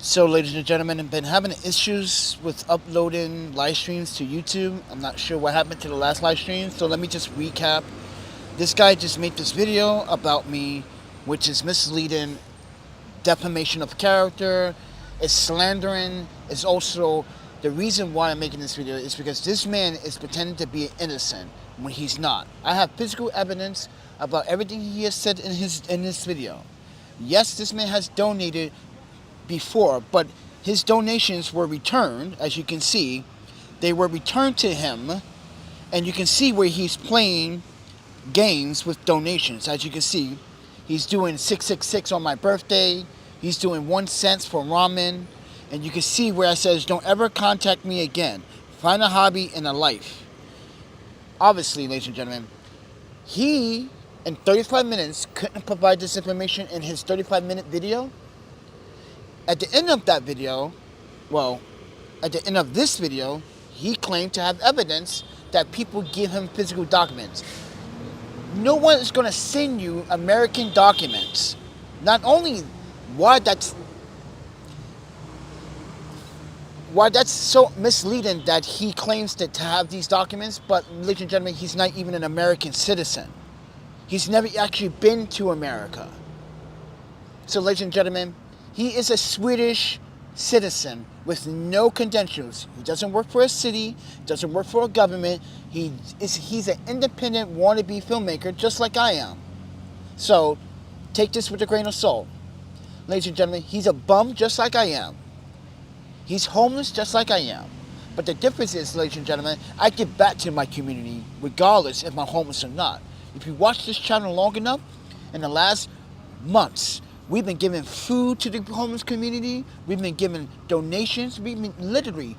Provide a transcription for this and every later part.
So, ladies and gentlemen, I've been having issues with uploading live streams to YouTube. I'm not sure what happened to the last live stream, so let me just recap. This guy just made this video about me, which is misleading, defamation of character, it's slandering. It's also the reason why I'm making this video is because this man is pretending to be innocent when he's not. I have physical evidence about everything he has said in this video. Yes, this man has donated before, but his donations were returned. As you can see, they were returned to him, and you can see where he's playing games with donations. As you can see, he's doing 666 on my birthday, he's doing 1 cent for ramen, and you can see where it says don't ever contact me again, find a hobby and a life. Obviously, ladies and gentlemen, he in 35 minutes couldn't provide this information in his 35-minute video. At the end of that video, at the end of this video, he claimed to have evidence that people give him physical documents. No one is going to send you American documents. Not only why that's so misleading that he claims to have these documents, but ladies and gentlemen, he's not even an American citizen. He's never actually been to America. So ladies and gentlemen, he is a Swedish citizen with no credentials. He doesn't work for a city, doesn't work for a government. He's an independent wannabe filmmaker just like I am. So take this with a grain of salt. Ladies and gentlemen, he's a bum just like I am. He's homeless just like I am. But the difference is, ladies and gentlemen, I give back to my community regardless if I'm homeless or not. If you watch this channel long enough, in the last months, we've been giving food to the homeless community. We've been giving donations. We've been literally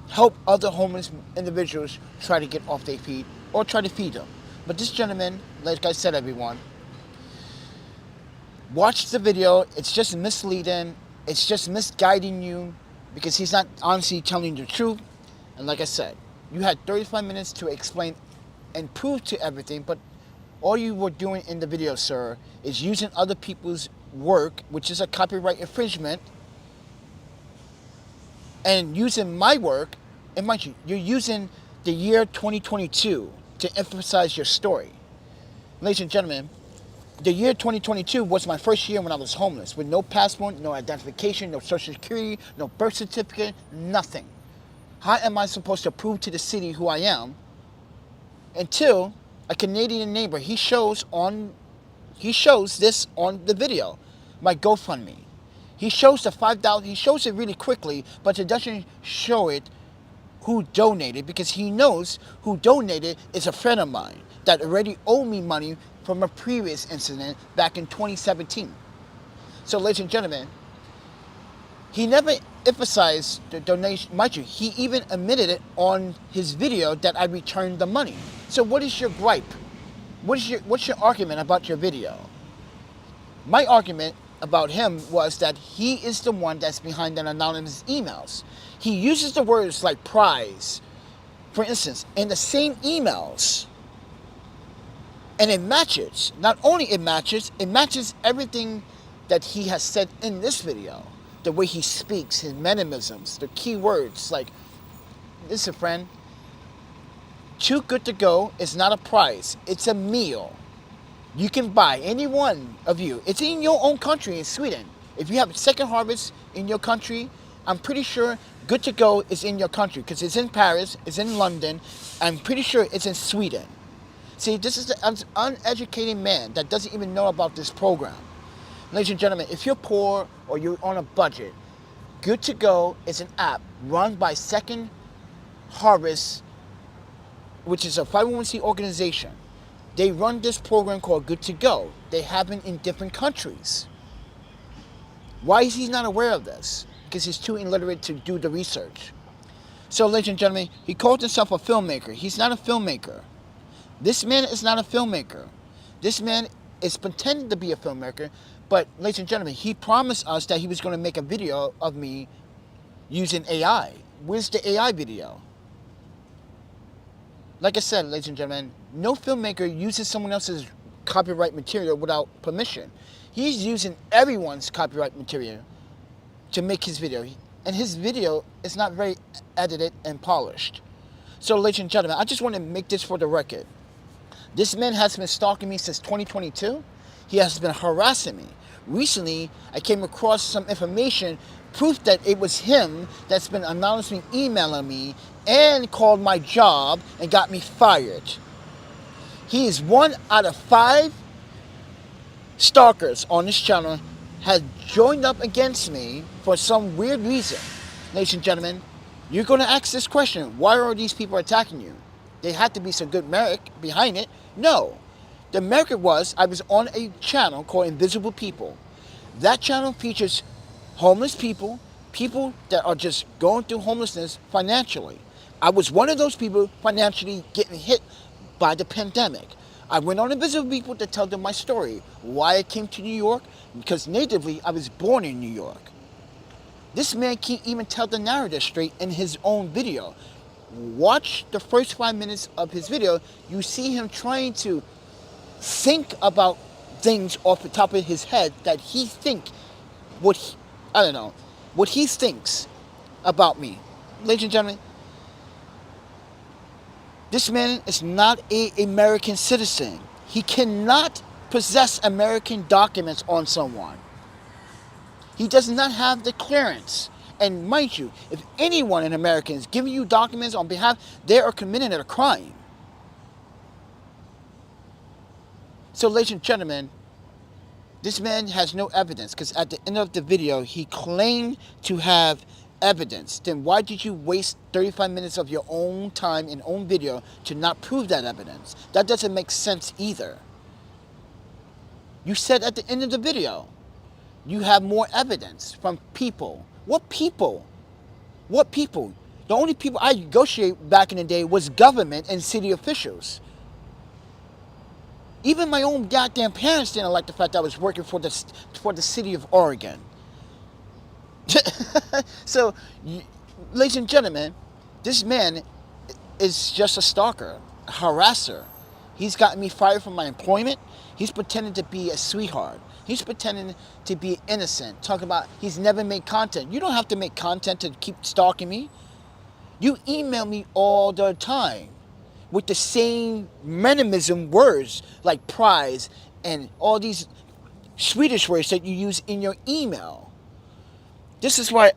help other homeless individuals try to get off their feet or try to feed them. But this gentleman, like I said, everyone, watch the video. It's just misleading. It's just misguiding you because he's not honestly telling you the truth. And like I said, you had 35 minutes to explain and prove to everything, but all you were doing in the video, sir, is using other people's work, which is a copyright infringement, and using my work, and mind you, you're using the year 2022 to emphasize your story. Ladies and gentlemen, the year 2022 was my first year when I was homeless, with no passport, no identification, no social security, no birth certificate, nothing. How am I supposed to prove to the city who I am until a Canadian neighbor, he shows this on the video, my GoFundMe. He shows the $5, he shows it really quickly, but it doesn't show it who donated, because he knows who donated is a friend of mine that already owed me money from a previous incident back in 2017. So ladies and gentlemen, he never emphasized the donation. Mind you, he even admitted it on his video that I returned the money. So what is your gripe? What's your argument about your video? My argument about him was that he is the one that's behind the anonymous emails. He uses the words like prize, for instance, in the same emails. And it matches. Not only it matches everything that he has said in this video. The way he speaks, his mannerisms, the key words, like, listen friend, too good to go is not a prize, it's a meal. You can buy, any one of you. It's in your own country, in Sweden. If you have second harvest in your country, I'm pretty sure good to go is in your country, because it's in Paris, it's in London, I'm pretty sure it's in Sweden. See, this is an uneducated man that doesn't even know about this program. Ladies and gentlemen, if you're poor or you're on a budget, Good to Go is an app run by Second Harvest, which is a 501c organization. They run this program called Good to Go. They happen in different countries. Why is he not aware of this? Because he's too illiterate to do the research. So, ladies and gentlemen, he calls himself a filmmaker. He's not a filmmaker. This man is not a filmmaker. This man is pretending to be a filmmaker. But, ladies and gentlemen, he promised us that he was going to make a video of me using AI. Where's the AI video? Like I said, ladies and gentlemen, no filmmaker uses someone else's copyright material without permission. He's using everyone's copyright material to make his video. And his video is not very edited and polished. So, ladies and gentlemen, I just want to make this for the record. This man has been stalking me since 2022. He has been harassing me. Recently, I came across some information, proof that it was him that's been anonymously emailing me and called my job and got me fired. He is 1 out of 5 stalkers on this channel has joined up against me for some weird reason. Ladies and gentlemen, you're going to ask this question: why are these people attacking you? There had to be some good merit behind it. No. The merit was I was on a channel called Invisible People. That channel features homeless people, people that are just going through homelessness financially. I was one of those people financially getting hit by the pandemic. I went on Invisible People to tell them my story, why I came to New York, because natively I was born in New York. This man can't even tell the narrative straight in his own video. Watch the first 5 minutes of his video. You see him trying to think about things off the top of his head that he thinks what he thinks about me. Ladies and gentlemen, this man is not an American citizen. He cannot possess American documents on someone. He does not have the clearance. And mind you, if anyone in America is giving you documents on behalf, they are committing a crime. So, ladies and gentlemen, this man has no evidence, because at the end of the video, he claimed to have evidence. Then why did you waste 35 minutes of your own time and own video to not prove that evidence? That doesn't make sense either. You said at the end of the video, you have more evidence from people. What people? What people? The only people I negotiated back in the day was government and city officials. Even my own goddamn parents didn't like the fact that I was working for the city of Oregon. So, ladies and gentlemen, this man is just a stalker, a harasser. He's gotten me fired from my employment. He's pretending to be a sweetheart. He's pretending to be innocent, talking about he's never made content. You don't have to make content to keep stalking me. You email me all the time with the same minimism words like prize and all these Swedish words that you use in your email. This is why,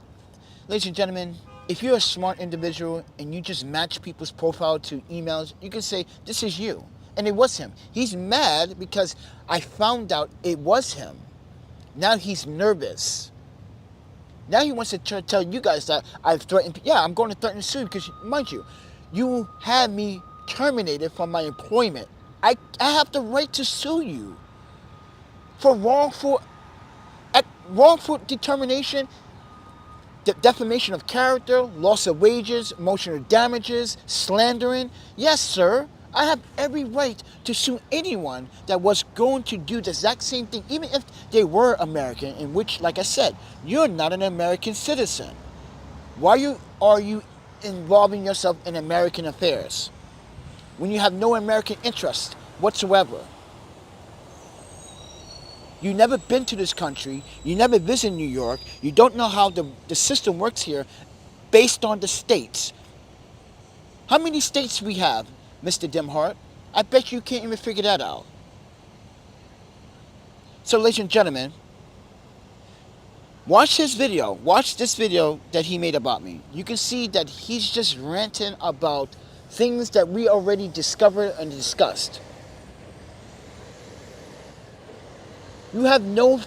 ladies and gentlemen, if you're a smart individual and you just match people's profile to emails, you can say, this is you. And it was him. He's mad because I found out it was him. Now he's nervous. Now he wants to tell you guys that I've threatened. Yeah, I'm going to threaten to sue because, mind you, you had me terminated from my employment. I have the right to sue you for wrongful determination, defamation of character, loss of wages, emotional damages, slandering. Yes, sir. I have every right to sue anyone that was going to do the exact same thing, even if they were American, in which, like I said, you're not an American citizen. Why are you involving yourself in American affairs when you have no American interest whatsoever? You've never been to this country. You never visited New York. You don't know how the system works here based on the states. How many states we have, Mr. DimHard? I bet you can't even figure that out. So, ladies and gentlemen, watch his video. Watch this video that he made about me. You can see that he's just ranting about things that we already discovered and discussed. You have no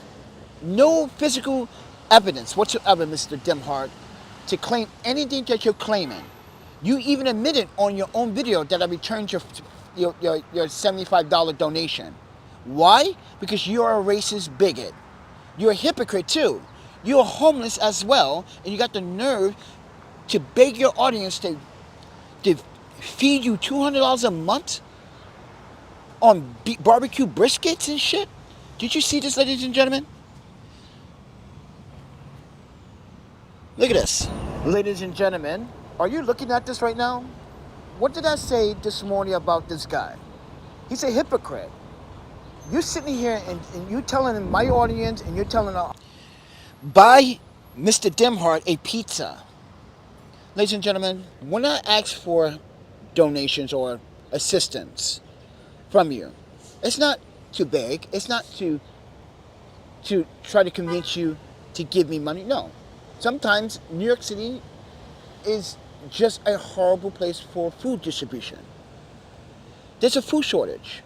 physical evidence whatsoever, Mr. DimHard, to claim anything that you're claiming. You even admitted on your own video that I returned your $75 donation. Why? Because you're a racist bigot. You're a hypocrite too. You're homeless as well, and you got the nerve to beg your audience to feed you $200 a month on barbecue briskets and shit. Did you see this, ladies and gentlemen? Look at this. Ladies and gentlemen, are you looking at this right now? What did I say this morning about this guy? He's a hypocrite. You're sitting here and you're telling my audience and you're telling buy Mr. DimHard a pizza. Ladies and gentlemen, when I ask for donations or assistance from you, it's not to beg. It's not to try to convince you to give me money. No. Sometimes New York City is just a horrible place for food distribution. There's a food shortage.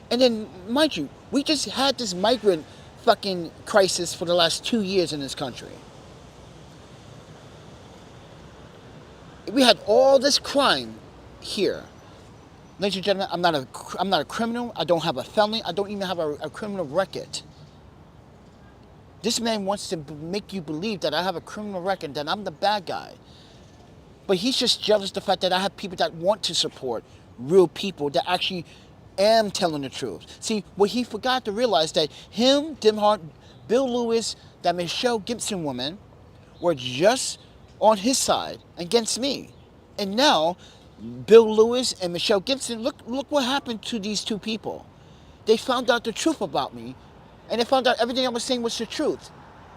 And then, mind you, we just had this migrant fucking crisis for the last 2 years in this country. We had all this crime here. Ladies and gentlemen, I'm not a criminal. I don't have a felony. I don't even have a criminal record. This man wants to make you believe that I have a criminal record, that I'm the bad guy. But he's just jealous of the fact that I have people that want to support real people that actually am telling the truth. See, what he forgot to realize that him, DimHard, Bill Lewis, that Michelle Gibson woman were just on his side against me. And now, Bill Lewis and Michelle Gibson, look what happened to these two people. They found out the truth about me, and they found out everything I was saying was the truth.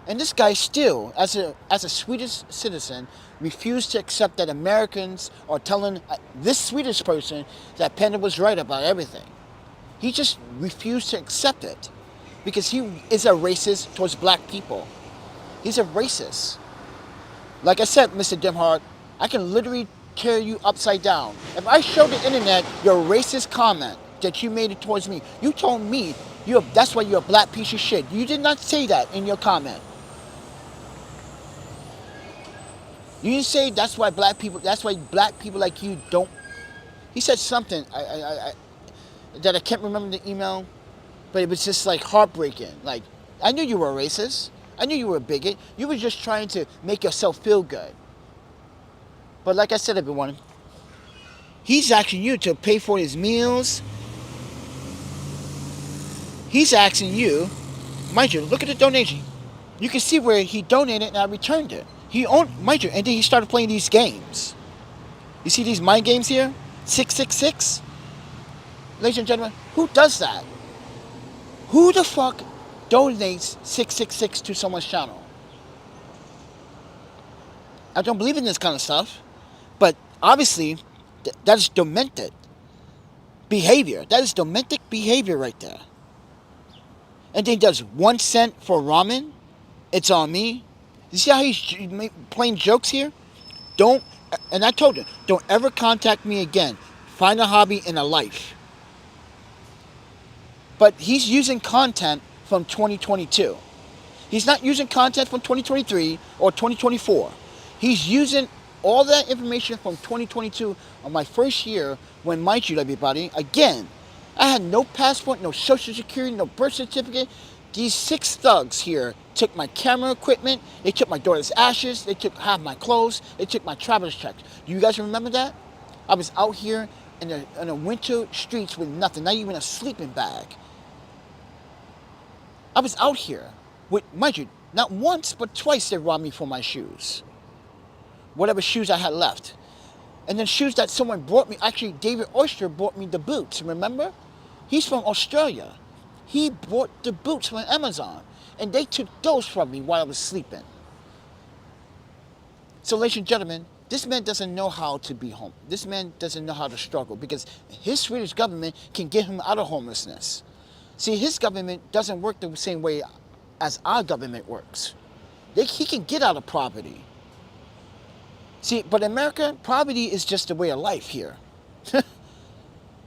And this guy still, as a Swedish citizen, refused to accept that Americans are telling this Swedish person that Panda was right about everything. He just refused to accept it because he is a racist towards black people. He's a racist. Like I said, Mr. DimHard, I can literally tear you upside down. If I show the internet your racist comment that you made it towards me, you told me that's why you're a black piece of shit. You did not say that in your comment. You didn't say that's why black people like you don't. He said something that I can't remember the email, but it was just like heartbreaking. Like, I knew you were a racist. I knew you were a bigot. You were just trying to make yourself feel good. But like I said, everyone, he's asking you to pay for his meals. He's asking you, mind you, look at the donation. You can see where he donated and I returned it. Mind you, and then he started playing these games. You see these mind games here? 666? Ladies and gentlemen, who does that? Who the fuck donates 666 to someone's channel? I don't believe in this kind of stuff, but obviously that is demented behavior. That is demented behavior right there. And then he does 1 cent for ramen. It's on me. You see how he's playing jokes here? And I told him, don't ever contact me again. Find a hobby and a life. But he's using content from 2022. He's not using content from 2023 or 2024. He's using all that information from 2022 on my first year when, mind you, everybody, again, I had no passport, no social security, no birth certificate. These 6 thugs here took my camera equipment, they took my daughter's ashes, they took half my clothes, they took my traveler's checks. Do you guys remember that? I was out here in the winter streets with nothing, not even a sleeping bag. I was out here with, mind you, not once but twice they robbed me for my shoes. Whatever shoes I had left. And then shoes that someone brought me, actually David Oyster brought me the boots, remember? He's from Australia. He bought the boots from Amazon. And they took those from me while I was sleeping. So ladies and gentlemen, this man doesn't know how to be home. This man doesn't know how to struggle because his Swedish government can get him out of homelessness. See, his government doesn't work the same way as our government works. He can get out of poverty. See, but in America, poverty is just a way of life here.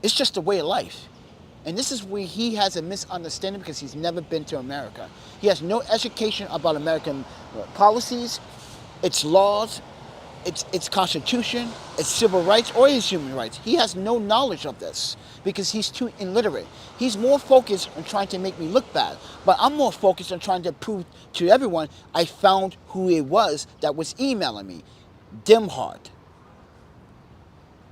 It's just a way of life. And this is where he has a misunderstanding because he's never been to America. He has no education about American policies, its laws, its constitution, its civil rights, or its human rights. He has no knowledge of this because he's too illiterate. He's more focused on trying to make me look bad. But I'm more focused on trying to prove to everyone I found who it was that was emailing me. DimHard.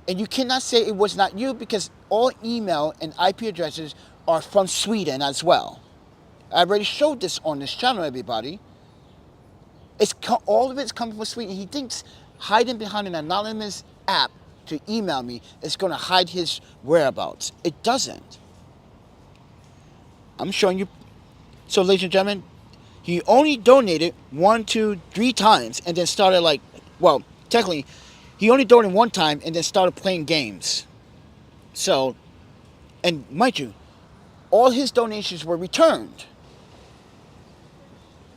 And you cannot say it was not you because all email and IP addresses are from Sweden as well. I already showed this on this channel, everybody. All of it's coming from Sweden. He thinks hiding behind an anonymous app to email me is going to hide his whereabouts. It doesn't. I'm showing you. So, ladies and gentlemen, He only donated 1, 2, 3 times and then started like, well, technically, he only donated 1 time and then started playing games. So, and mind you, all his donations were returned.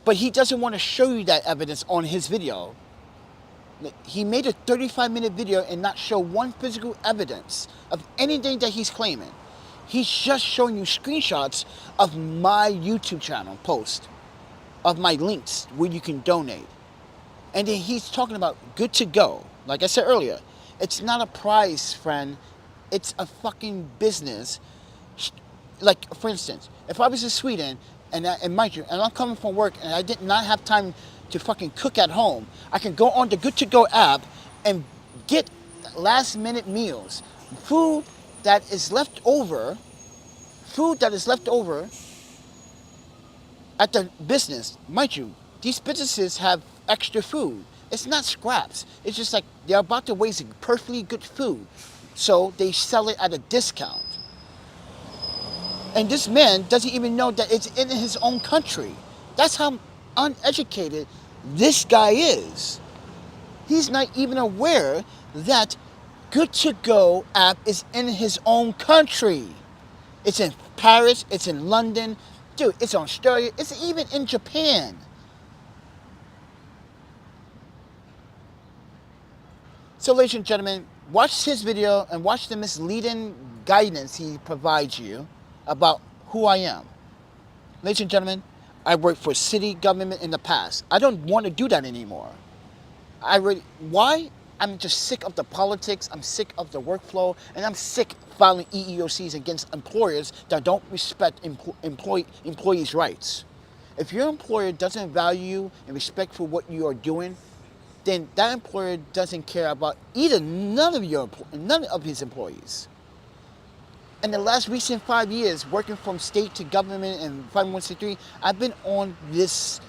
But he doesn't want to show you that evidence on his video. He made a 35-minute video and not show one physical evidence of anything that he's claiming. He's just showing you screenshots of my YouTube channel post, of my links where you can donate. And then he's talking about good to go. Like I said earlier, it's not a prize, friend. It's a fucking business. Like, for instance, if I was in Sweden, and mind you, and I'm coming from work and I did not have time to fucking cook at home, I can go on the Good to Go app and get last minute meals. Food that is left over at the business. Mind you, these businesses have extra food. It's not scraps. It's just like they're about to waste perfectly good food. So they sell it at a discount. And this man doesn't even know that it's in his own country. That's how uneducated this guy is. He's not even aware that Good to Go app is in his own country. It's in Paris, it's in London, dude, it's in Australia, it's even in Japan. So ladies and gentlemen, watch his video and watch the misleading guidance he provides you about who I am. Ladies and gentlemen, I worked for city government in the past. I don't want to do that anymore. Why? I'm just sick of the politics, I'm sick of the workflow, and I'm sick filing EEOCs against employers that don't respect employees' rights. If your employer doesn't value you and respect for what you are doing, then that employer doesn't care about none of his employees. In the last recent 5 years, working from state to government and 501c3, I've been on this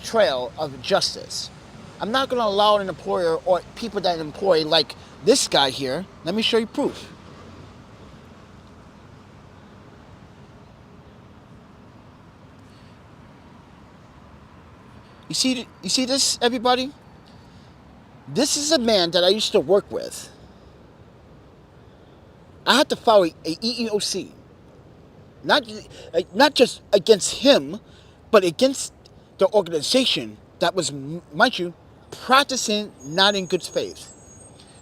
trail of justice. I'm not going to allow an employer or people that employ, like this guy here. Let me show you proof. You see this, everybody? This is a man that I used to work with. I had to file a EEOC. Not just against him, but against the organization that was, mind you, practicing not in good faith.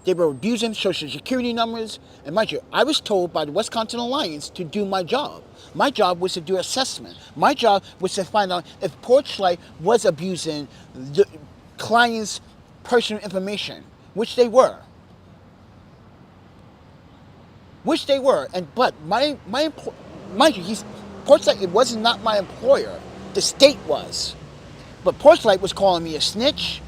They were abusing social security numbers, and mind you, I was told by the Wisconsin Alliance to do my job. My job was to do assessment. My job was to find out if Porchlight was abusing the client's personal information, which they were. But mind you, Porchlight, it was not my employer. The state was. But Porchlight was calling me a snitch,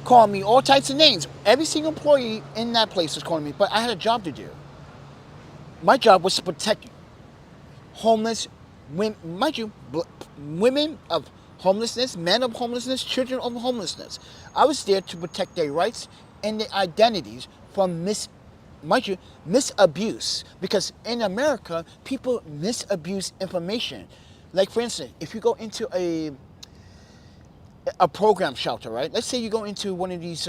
calling me all types of names. Every single employee in that place was calling me, but I had a job to do. My job was to protect homeless women, mind you, women of homelessness, men of homelessness, children of homelessness. I was there to protect their rights and their identities from misabuse. Because in America, people misabuse information. Like, for instance, if you go into a program shelter, right? Let's say you go into one of these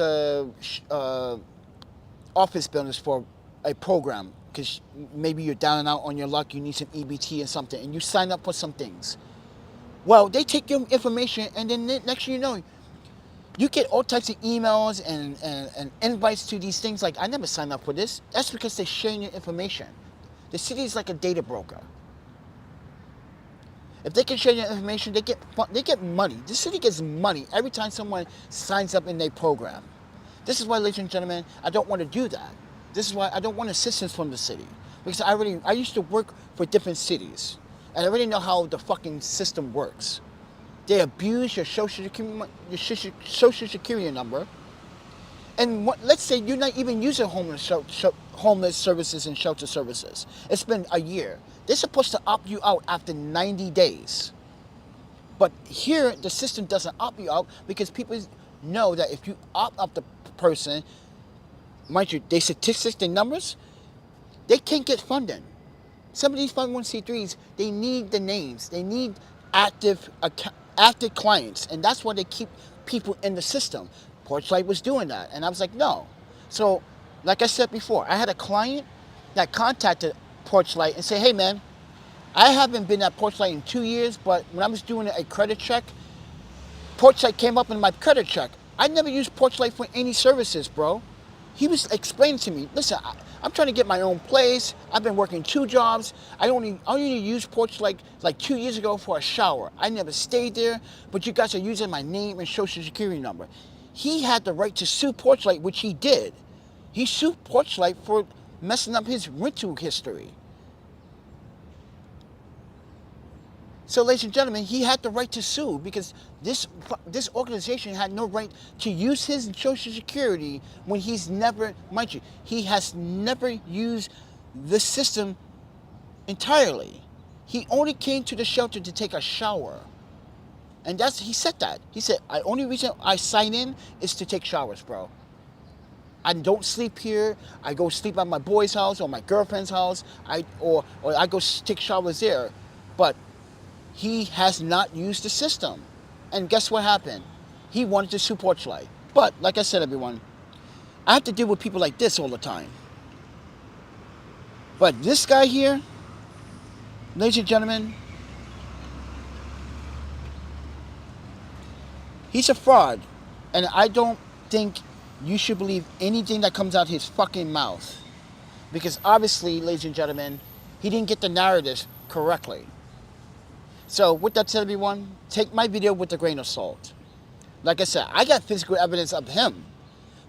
office buildings for a program, because maybe you're down and out on your luck, you need some EBT or something, and you sign up for some things. Well, they take your information, and then next thing you know, you get all types of emails and invites to these things like, I never signed up for this. That's because they're sharing your information. The city is like a data broker. If they can share your information, they get money. The city gets money every time someone signs up in their program. This is why, ladies and gentlemen, I don't want to do that. This is why I don't want assistance from the city. Because I used to work for different cities. And I already know how the fucking system works. They abuse your social security number. And let's say you're not even using homeless services and shelter services. It's been a year. They're supposed to opt you out after 90 days. But here, the system doesn't opt you out because people know that if you opt out the person, mind you, their statistics, their numbers, they can't get funding. Some of these 501c3s, they need the names. They need active clients. And that's why they keep people in the system. Porchlight was doing that. And I was like, no. So, like I said before, I had a client that contacted Porchlight and said, hey, man, I haven't been at Porchlight in 2 years, but when I was doing a credit check, Porchlight came up in my credit check. I never used Porchlight for any services, bro. He was explaining to me, listen, I'm trying to get my own place. I've been working 2 jobs. I only used Porchlight like 2 years ago for a shower. I never stayed there, but you guys are using my name and social security number. He had the right to sue Porchlight, which he did. He sued Porchlight for messing up his rental history. So, ladies and gentlemen, he had the right to sue because this organization had no right to use his social security when he's never, mind you, he has never used the system entirely. He only came to the shelter to take a shower. And he said that. He said, the only reason I sign in is to take showers, bro. I don't sleep here. I go sleep at my boy's house or my girlfriend's house. Or I go take showers there. But he has not used the system. And guess what happened? He wanted to sue Porchlight. But, like I said, everyone, I have to deal with people like this all the time. But this guy here, ladies and gentlemen, he's a fraud. And I don't think you should believe anything that comes out his fucking mouth. Because obviously, ladies and gentlemen, he didn't get the narrative correctly. So, with that said, everyone, take my video with a grain of salt. Like I said, I got physical evidence of him.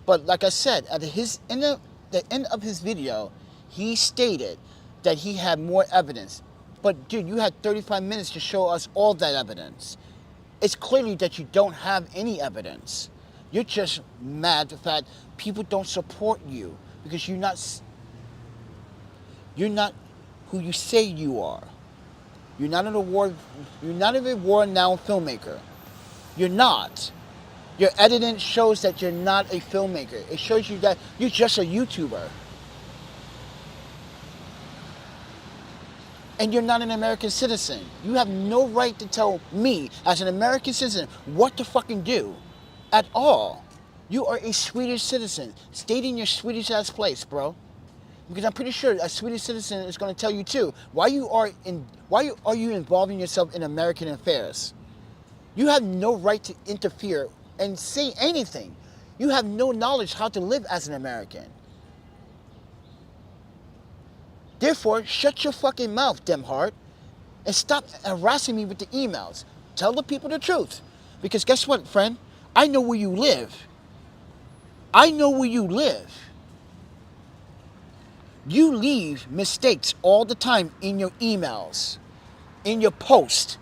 But like I said, at the end of his video, he stated that he had more evidence. But, dude, you had 35 minutes to show us all that evidence. It's clearly that you don't have any evidence. You're just mad the fact people don't support you because you're not who you say you are. You're not an award renowned filmmaker. You're not. Your editing shows that you're not a filmmaker. It shows you that you're just a YouTuber. And you're not an American citizen. You have no right to tell me, as an American citizen, what to fucking do. At all. You are a Swedish citizen. Stay in your Swedish ass place, bro. Because I'm pretty sure a Swedish citizen is going to tell you too. Why are you involving yourself in American affairs? You have no right to interfere and say anything. You have no knowledge how to live as an American. Therefore, shut your fucking mouth, DimHard, and stop harassing me with the emails. Tell the people the truth. Because guess what, friend? I know where you live. I know where you live. You leave mistakes all the time in your emails, in your post.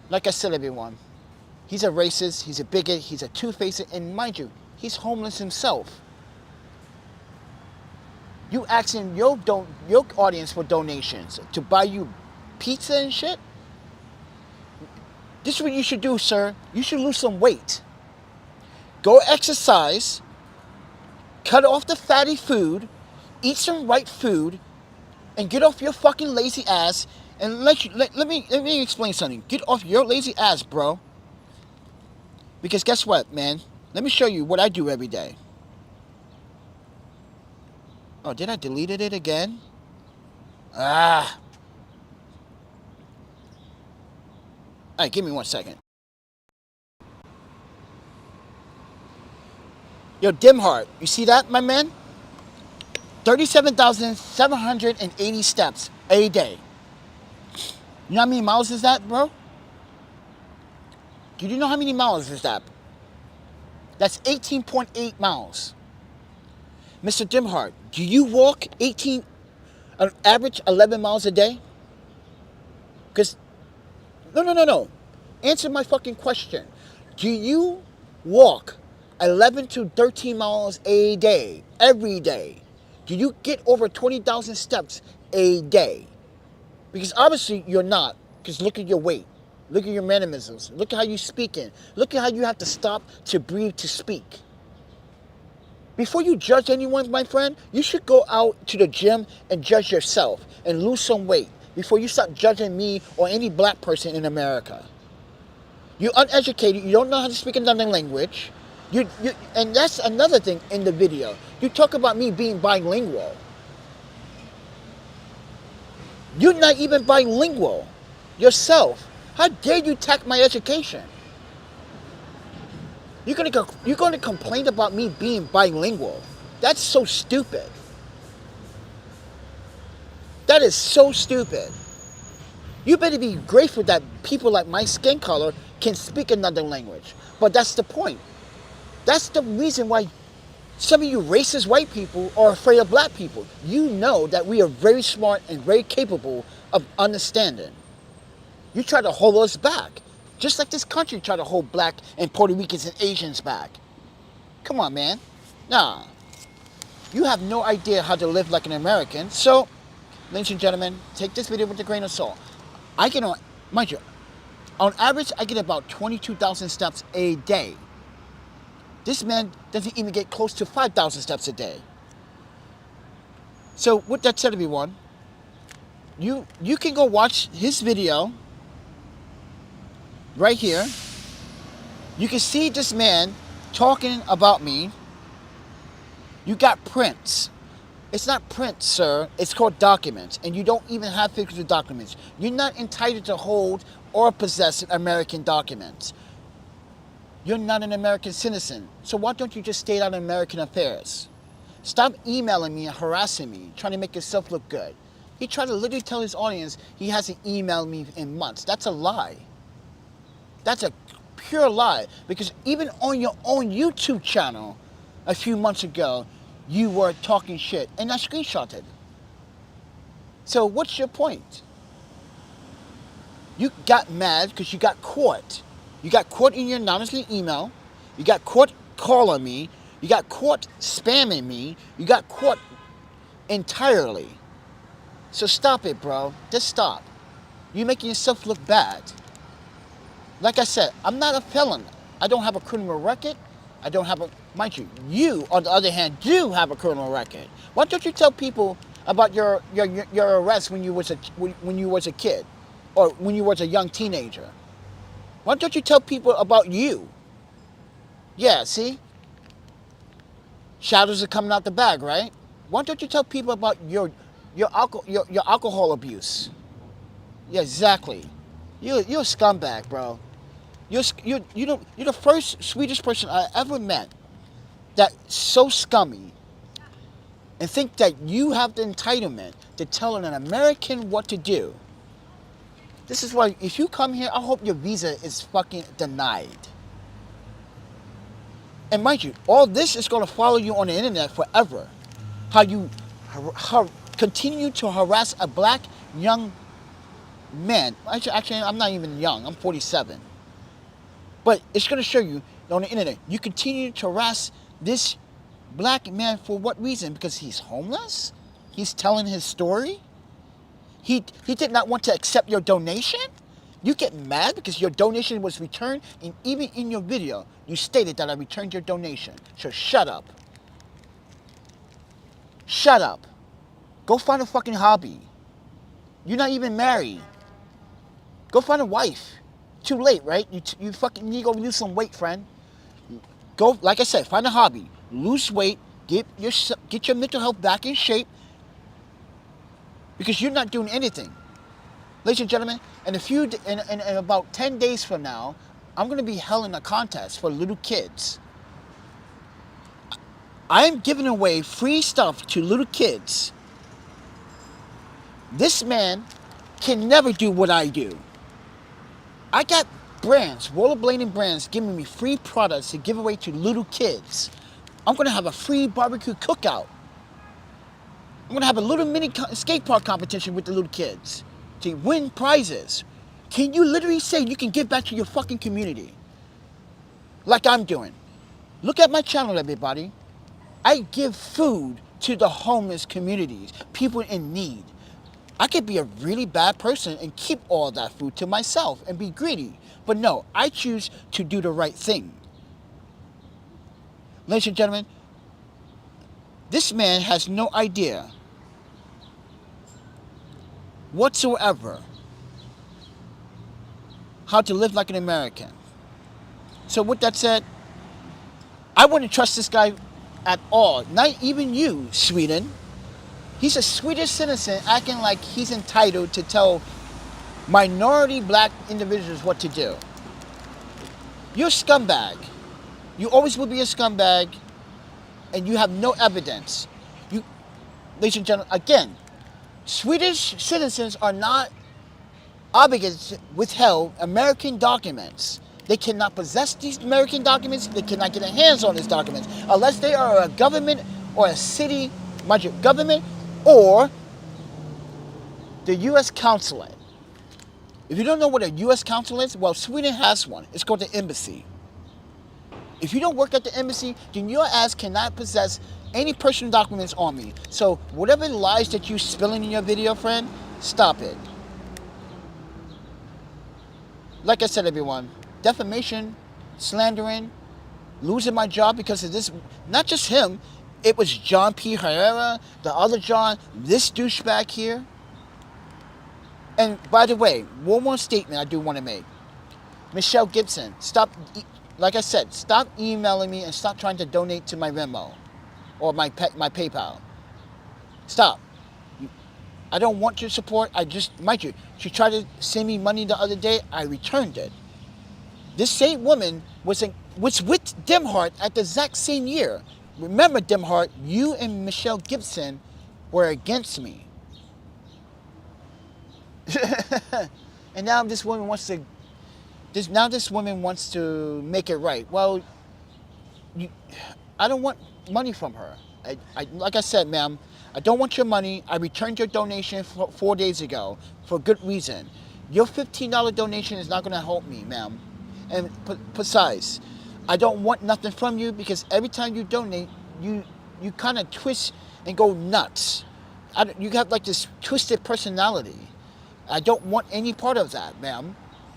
Like I said, everyone, he's a racist, he's a bigot, he's a two-faced, and mind you, he's homeless himself. You asking your audience for donations to buy you pizza and shit? This is what you should do, sir. You should lose some weight. Go exercise, cut off the fatty food, eat some right food, and get off your fucking lazy ass. And let me explain something. Get off your lazy ass, bro. Because guess what, man? Let me show you what I do every day. Oh, did I delete it again? Ah. Alright, give me 1 second. Yo, DimHard, you see that, my man? 37,780 steps a day. You know how many miles is that, bro? Do you know how many miles is that? That's 18.8 miles. Mr. DimHard, do you walk an average 11 miles a day? Because, no. Answer my fucking question. Do you walk 11 to 13 miles a day, every day? Do you get over 20,000 steps a day? Because obviously you're not. Because look at your weight. Look at your mannerisms. Look at how you're speaking. Look at how you have to stop to breathe to speak. Before you judge anyone, my friend, you should go out to the gym and judge yourself and lose some weight before you start judging me or any black person in America. You're uneducated. You don't know how to speak another language. And that's another thing in the video. You talk about me being bilingual. You're not even bilingual yourself. How dare you attack my education? You're gonna complain about me being bilingual. That's so stupid. That is so stupid. You better be grateful that people like my skin color can speak another language. But that's the point. That's the reason why some of you racist white people are afraid of black people. You know that we are very smart and very capable of understanding. You try to hold us back. Just like this country tried to hold black and Puerto Ricans and Asians back. Come on, man. Nah. You have no idea how to live like an American. So, ladies and gentlemen, take this video with a grain of salt. I get on, mind you, on average, I get about 22,000 steps a day. This man doesn't even get close to 5,000 steps a day. So, with that said, everyone, you can go watch his video right here. You can see this man talking about me. You got prints. It's not prints, sir. It's called documents. And you don't even have physical documents. You're not entitled to hold or possess American documents. You're not an American citizen. So why don't you just stay out of American affairs? Stop emailing me and harassing me, trying to make yourself look good. He tried to literally tell his audience he hasn't emailed me in months. That's a lie. That's a pure lie. Because even on your own YouTube channel a few months ago, you were talking shit, and I screenshotted. So what's your point? You got mad because you got caught. You got caught in your anonymously email. You got caught calling me. You got caught spamming me. You got caught entirely. So stop it, bro. Just stop. You're making yourself look bad. Like I said, I'm not a felon. I don't have a criminal record. I don't have a, mind you, you, on the other hand, do have a criminal record. Why don't you tell people about your arrest when you was a kid, or when you was a young teenager? Why don't you tell people about you? Yeah, see? Shadows are coming out the bag, right? Why don't you tell people about your alcohol abuse? Yeah, exactly. You're a scumbag, bro. You're the first Swedish person I ever met that's so scummy and think that you have the entitlement to tell an American what to do. This is why, if you come here, I hope your visa is fucking denied. And mind you, all this is going to follow you on the internet forever. How you continue to harass a black young man. Actually, I'm not even young. I'm 47. But it's going to show you on the internet. You continue to harass this black man for what reason? Because he's homeless? He's telling his story? He did not want to accept your donation? You get mad because your donation was returned, and even in your video, you stated that I returned your donation. So shut up. Shut up. Go find a fucking hobby. You're not even married. Go find a wife. Too late, right? You fucking need to go lose some weight, friend. Go, like I said, find a hobby. Lose weight. Get your mental health back in shape. Because you're not doing anything. Ladies and gentlemen, in about 10 days from now, I'm going to be held in a contest for little kids. I'm giving away free stuff to little kids. This man can never do what I do. I got brands, rollerblading brands, giving me free products to give away to little kids. I'm going to have a free barbecue cookout. I'm going to have a little mini skate park competition with the little kids to win prizes. Can you literally say you can give back to your fucking community? Like I'm doing. Look at my channel, everybody. I give food to the homeless communities, people in need. I could be a really bad person and keep all that food to myself and be greedy. But no, I choose to do the right thing. Ladies and gentlemen, This man has no idea whatsoever how to live like an American. So with that said, I wouldn't trust this guy at all. Not even you, Sweden. He's a Swedish citizen acting like he's entitled to tell minority black individuals what to do. You're a scumbag. You always will be a scumbag, and you have no evidence. You, ladies and gentlemen, again, Swedish citizens are not obligated to withhold American documents. They cannot possess these American documents. They cannot get their hands on these documents unless they are a government or a city government or the U.S. consulate. If you don't know what a U.S. consulate is, well, Sweden has one. It's called the embassy. If you don't work at the embassy, then your ass cannot possess any personal documents on me. So whatever lies that you're spilling in your video, friend, stop it. Like I said, everyone, defamation, slandering, losing my job because of this, not just him, it was John P. Herrera, the other John, this douchebag here. And by the way, one more statement I do want to make. Michelle Gibson, stop, like I said, stop emailing me and stop trying to donate to my Venmo or my PayPal. Stop. I don't want your support. Mind you, she tried to send me money the other day. I returned it. This same woman was with DimHard at the exact same year. Remember, DimHard, you and Michelle Gibson were against me. And now this woman wants to make it right. Well, I don't want money from her. Like I said, ma'am, I don't want your money. I returned your donation 4 days ago for good reason. Your $15 donation is not going to help me, ma'am. And besides, I don't want nothing from you because every time you donate, you kind of twist and go nuts. You have like this twisted personality. I don't want any part of that, ma'am.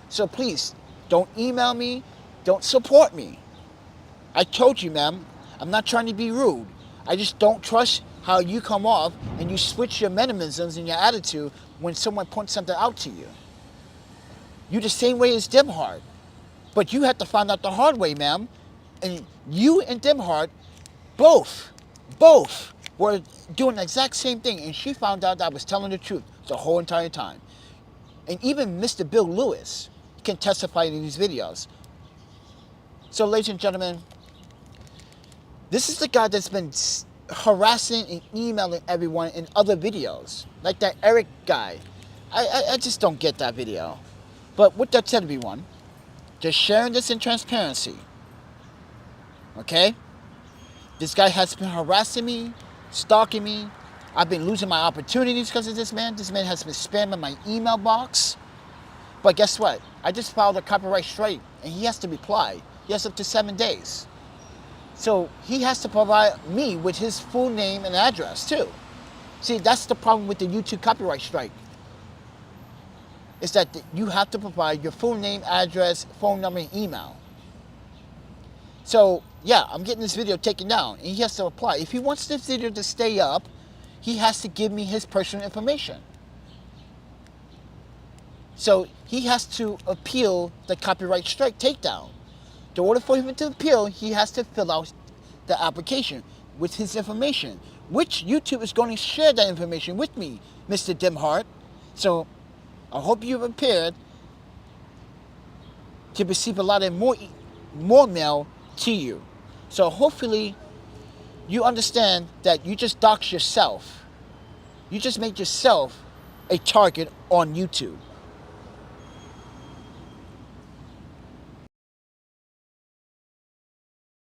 So please, don't email me. Don't support me. I told you, ma'am, I'm not trying to be rude. I just don't trust how you come off and you switch your mannerisms and your attitude when someone points something out to you. You're the same way as DimHard. But you have to find out the hard way, ma'am. And you and DimHard both were doing the exact same thing. And she found out that I was telling the truth the whole entire time. And even Mr. Bill Lewis can testify in these videos. So, ladies and gentlemen, this is the guy that's been harassing and emailing everyone in other videos. Like that Eric guy. I just don't get that video. But with that said, everyone, just sharing this in transparency. Okay? This guy has been harassing me, stalking me. I've been losing my opportunities because of this man. This man has been spamming my email box. But guess what? I just filed a copyright strike and he has to reply. He has up to 7 days. So he has to provide me with his full name and address too. See, that's the problem with the YouTube copyright strike. Is that you have to provide your full name, address, phone number, and email. So yeah, I'm getting this video taken down and he has to apply. If he wants this video to stay up, he has to give me his personal information. So he has to appeal the copyright strike takedown. In order for him to appeal, he has to fill out the application with his information, which YouTube is going to share that information with me, Mr. DimHard. So I hope you're prepared to receive a lot of more mail to you. So hopefully you understand that you just dox yourself. You just make yourself a target on YouTube.